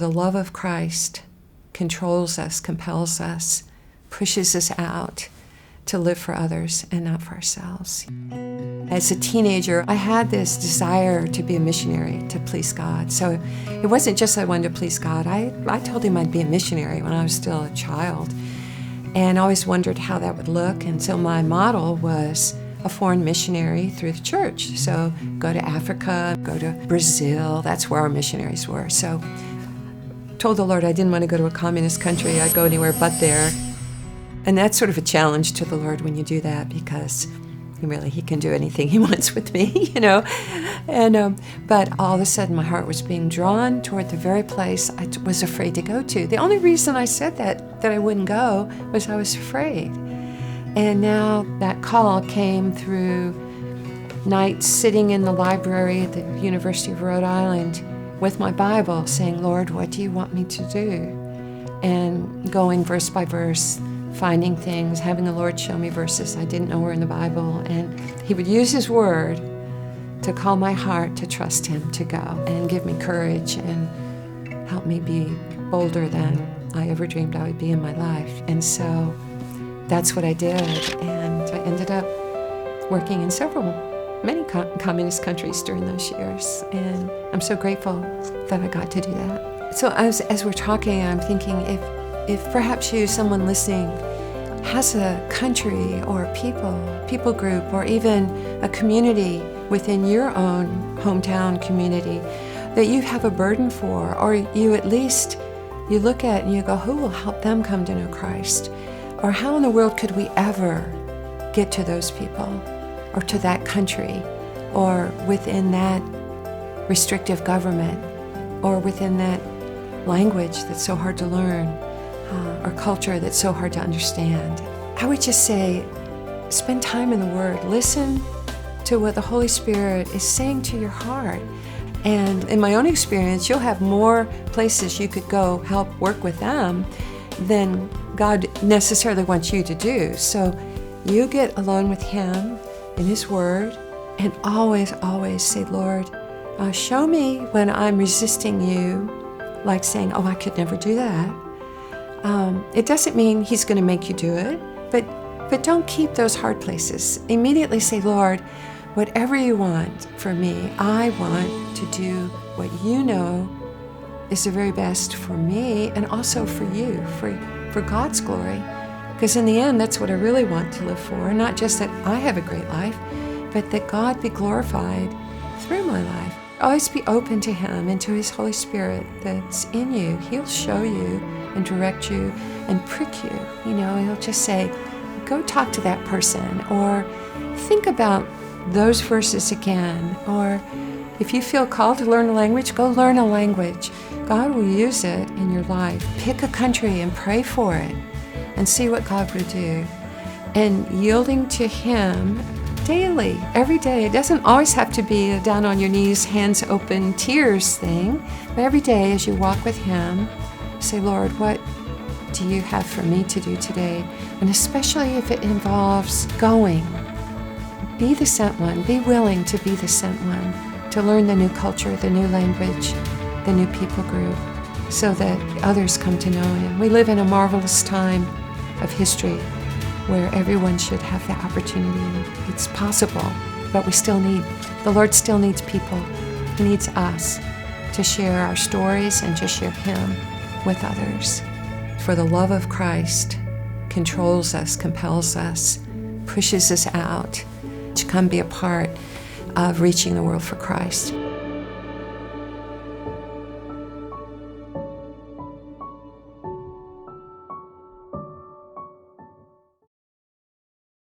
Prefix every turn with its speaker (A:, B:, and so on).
A: The love of Christ controls us, compels us, pushes us out to live for others and not for ourselves. As a teenager, I had this desire to be a missionary, to please God. So it wasn't just that I wanted to please God. I told him I'd be a missionary when I was still a child, and I always wondered how that would look. And so my model was a foreign missionary through the church. So go to Africa, go to Brazil. That's where our missionaries were. So told the Lord I didn't want to go to a communist country. I'd go anywhere but there. And that's sort of a challenge to the Lord when you do that, because he can do anything he wants with me, And but all of a sudden my heart was being drawn toward the very place I was afraid to go to. The only reason I said that I wouldn't go, was I was afraid. And now that call came through nights sitting in the library at the University of Rhode Island with my Bible, saying, Lord, what do you want me to do? And going verse by verse, finding things, having the Lord show me verses I didn't know were in the Bible. And he would use his word to call my heart to trust him to go and give me courage and help me be bolder than I ever dreamed I would be in my life. And so that's what I did. And I ended up working in many communist countries during those years. And I'm so grateful that I got to do that. So as we're talking, I'm thinking if perhaps you, someone listening, has a country or people group, or even a community within your own hometown community that you have a burden for, or you at least, you look at and you go, who will help them come to know Christ? Or how in the world could we ever get to those people, or to that country, or within that restrictive government, or within that language that's so hard to learn, or culture that's so hard to understand? I would just say, spend time in the Word. Listen to what the Holy Spirit is saying to your heart. And in my own experience, you'll have more places you could go help work with them than God necessarily wants you to do. So you get alone with Him in His Word, and always, always say, Lord, show me when I'm resisting you, like saying, oh, I could never do that. It doesn't mean He's going to make you do it, but don't keep those hard places. Immediately say, Lord, whatever you want for me, I want to do what you know is the very best for me, and also for you, for God's glory. Because in the end, that's what I really want to live for. Not just that I have a great life, but that God be glorified through my life. Always be open to Him and to His Holy Spirit that's in you. He'll show you and direct you and prick you. He'll just say, go talk to that person, or think about those verses again. Or if you feel called to learn a language, go learn a language. God will use it in your life. Pick a country and pray for it and see what God will do. And yielding to Him daily, every day. It doesn't always have to be a down on your knees, hands open, tears thing. But every day as you walk with Him, say, Lord, what do you have for me to do today? And especially if it involves going, be the sent one. Be willing to be the sent one, to learn the new culture, the new language, the new people group, so that others come to know Him. We live in a marvelous time of history where everyone should have the opportunity. It's possible, but the Lord still needs people. He needs us to share our stories and to share Him with others. For the love of Christ controls us, compels us, pushes us out to come be a part of reaching the world for Christ.